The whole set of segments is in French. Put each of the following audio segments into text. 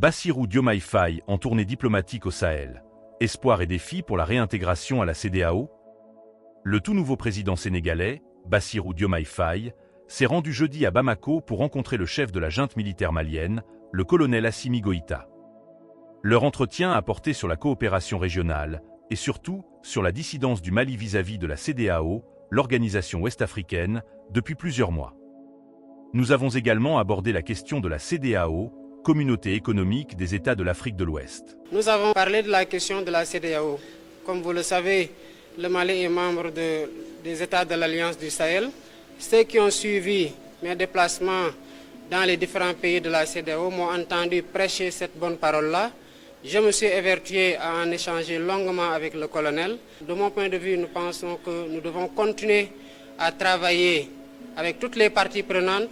Bassirou Diomaye Faye en tournée diplomatique au Sahel. Espoir et défi pour la réintégration à la CEDEAO? Le tout nouveau président sénégalais, Bassirou Diomaye Faye, s'est rendu jeudi à Bamako pour rencontrer le chef de la junte militaire malienne, le colonel Assimi Goïta. Leur entretien a porté sur la coopération régionale et surtout sur la dissidence du Mali vis-à-vis de la CEDEAO, l'organisation ouest-africaine, depuis plusieurs mois. Nous avons également abordé la question de la CEDEAO, Communauté économique des États de l'Afrique de l'Ouest. Nous avons parlé de la question de la CEDEAO. Comme vous le savez, le Mali est membre des États de l'Alliance du Sahel. Ceux qui ont suivi mes déplacements dans les différents pays de la CEDEAO m'ont entendu prêcher cette bonne parole-là. Je me suis évertué à en échanger longuement avec le colonel. De mon point de vue, nous pensons que nous devons continuer à travailler avec toutes les parties prenantes,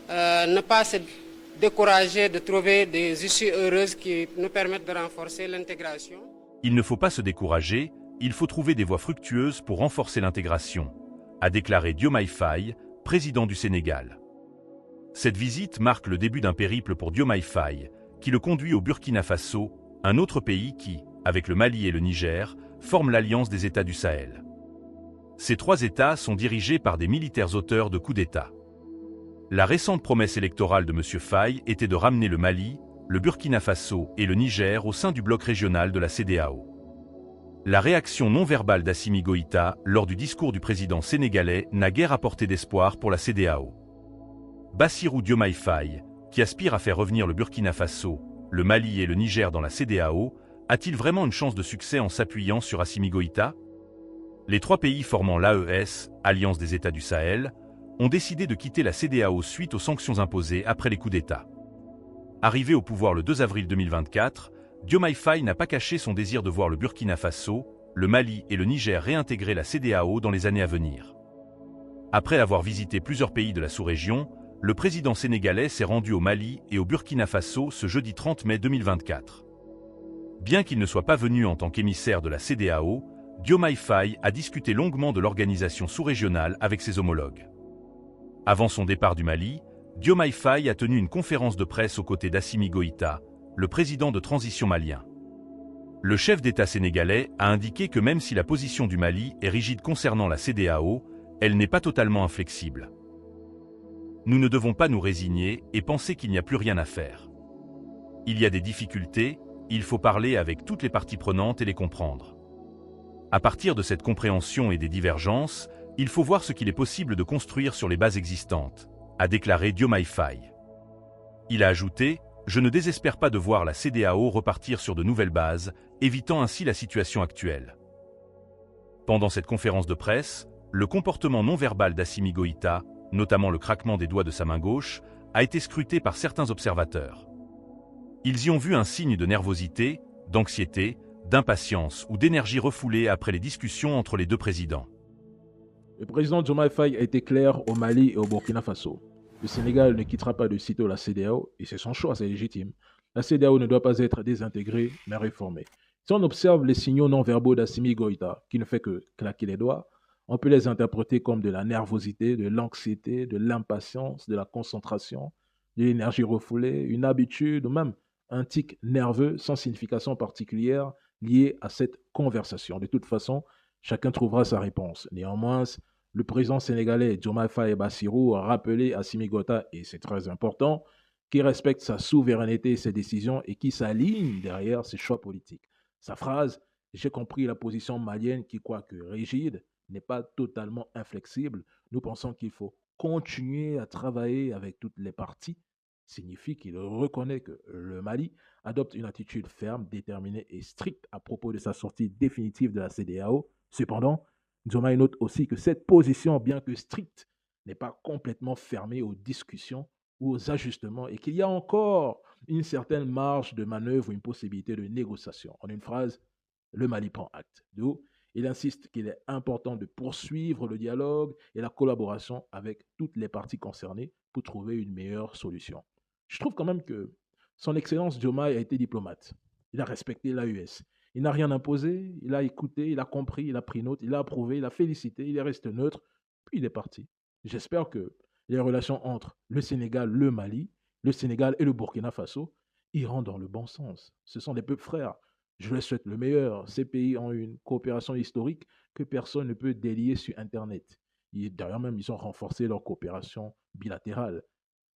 ne pas se décourager de trouver des issues heureuses qui nous permettent de renforcer l'intégration. Il ne faut pas se décourager, il faut trouver des voies fructueuses pour renforcer l'intégration, a déclaré Diomaye Faye, président du Sénégal. Cette visite marque le début d'un périple pour Diomaye Faye, qui le conduit au Burkina Faso, un autre pays qui, avec le Mali et le Niger, forme l'Alliance des États du Sahel. Ces trois États sont dirigés par des militaires auteurs de coups d'État. La récente promesse électorale de M. Faye était de ramener le Mali, le Burkina Faso et le Niger au sein du bloc régional de la CEDEAO. La réaction non verbale d'Assimi Goïta lors du discours du président sénégalais n'a guère apporté d'espoir pour la CEDEAO. Bassirou Diomaye Faye, qui aspire à faire revenir le Burkina Faso, le Mali et le Niger dans la CEDEAO, a-t-il vraiment une chance de succès en s'appuyant sur Assimi Goïta? Les trois pays formant l'AES, Alliance des États du Sahel, ont décidé de quitter la CEDEAO suite aux sanctions imposées après les coups d'État. Arrivé au pouvoir le 2 avril 2024, Diomaye Faye n'a pas caché son désir de voir le Burkina Faso, le Mali et le Niger réintégrer la CEDEAO dans les années à venir. Après avoir visité plusieurs pays de la sous-région, le président sénégalais s'est rendu au Mali et au Burkina Faso ce jeudi 30 mai 2024. Bien qu'il ne soit pas venu en tant qu'émissaire de la CEDEAO, Diomaye Faye a discuté longuement de l'organisation sous-régionale avec ses homologues. Avant son départ du Mali, Diomaye Faye a tenu une conférence de presse aux côtés d'Assimi Goïta, le président de transition malien. Le chef d'État sénégalais a indiqué que même si la position du Mali est rigide concernant la CEDEAO, elle n'est pas totalement inflexible. Nous ne devons pas nous résigner et penser qu'il n'y a plus rien à faire. Il y a des difficultés, il faut parler avec toutes les parties prenantes et les comprendre. À partir de cette compréhension et des divergences, il faut voir ce qu'il est possible de construire sur les bases existantes, a déclaré Diomaye Faye. Il a ajouté « Je ne désespère pas de voir la CEDEAO repartir sur de nouvelles bases, évitant ainsi la situation actuelle. » Pendant cette conférence de presse, le comportement non verbal d'Assimi Goïta, notamment le craquement des doigts de sa main gauche, a été scruté par certains observateurs. Ils y ont vu un signe de nervosité, d'anxiété, d'impatience ou d'énergie refoulée après les discussions entre les deux présidents. Le président Diomaye Faye a été clair au Mali et au Burkina Faso. Le Sénégal ne quittera pas de sitôt la CEDEAO et c'est son choix, c'est légitime. La CEDEAO ne doit pas être désintégrée, mais réformée. Si on observe les signaux non-verbaux d'Assimi Goïta, qui ne fait que claquer les doigts, on peut les interpréter comme de la nervosité, de l'anxiété, de l'impatience, de la concentration, de l'énergie refoulée, une habitude ou même un tic nerveux sans signification particulière lié à cette conversation. De toute façon, chacun trouvera sa réponse. Néanmoins, le président sénégalais Diomaye Faye Bassirou a rappelé à Assimi Goïta, et c'est très important, qu'il respecte sa souveraineté et ses décisions et qu'il s'aligne derrière ses choix politiques. Sa phrase « J'ai compris la position malienne qui, quoique rigide, n'est pas totalement inflexible. Nous pensons qu'il faut continuer à travailler avec toutes les parties » signifie qu'il reconnaît que le Mali adopte une attitude ferme, déterminée et stricte à propos de sa sortie définitive de la CEDEAO. Cependant, Diomaye note aussi que cette position, bien que stricte, n'est pas complètement fermée aux discussions ou aux ajustements et qu'il y a encore une certaine marge de manœuvre ou une possibilité de négociation. En une phrase, le Mali prend acte. D'où il insiste qu'il est important de poursuivre le dialogue et la collaboration avec toutes les parties concernées pour trouver une meilleure solution. Je trouve quand même que son Excellence Diomaye a été diplomate. Il a respecté l'AES. Il n'a rien imposé, il a écouté, il a compris, il a pris note, il a approuvé, il a félicité, il est resté neutre, puis il est parti. J'espère que les relations entre le Sénégal, le Mali, le Sénégal et le Burkina Faso iront dans le bon sens. Ce sont des peuples frères. Je leur souhaite le meilleur. Ces pays ont une coopération historique que personne ne peut délier sur Internet. D'ailleurs même, ils ont renforcé leur coopération bilatérale.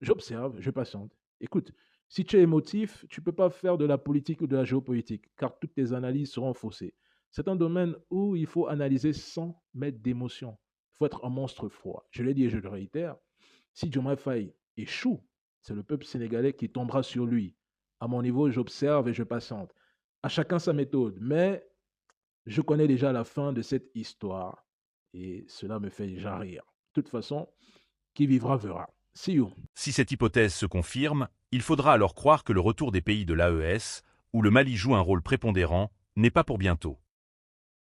J'observe, je patiente. Écoute, si tu es émotif, tu ne peux pas faire de la politique ou de la géopolitique, car toutes tes analyses seront faussées. C'est un domaine où il faut analyser sans mettre d'émotion. Il faut être un monstre froid. Je l'ai dit et je le réitère. Si Diomaye Faye échoue, c'est le peuple sénégalais qui tombera sur lui. À mon niveau, j'observe et je patiente. À chacun sa méthode, mais je connais déjà la fin de cette histoire et cela me fait déjà rire. De toute façon, qui vivra verra. See you. Si cette hypothèse se confirme, il faudra alors croire que le retour des pays de l'AES, où le Mali joue un rôle prépondérant, n'est pas pour bientôt.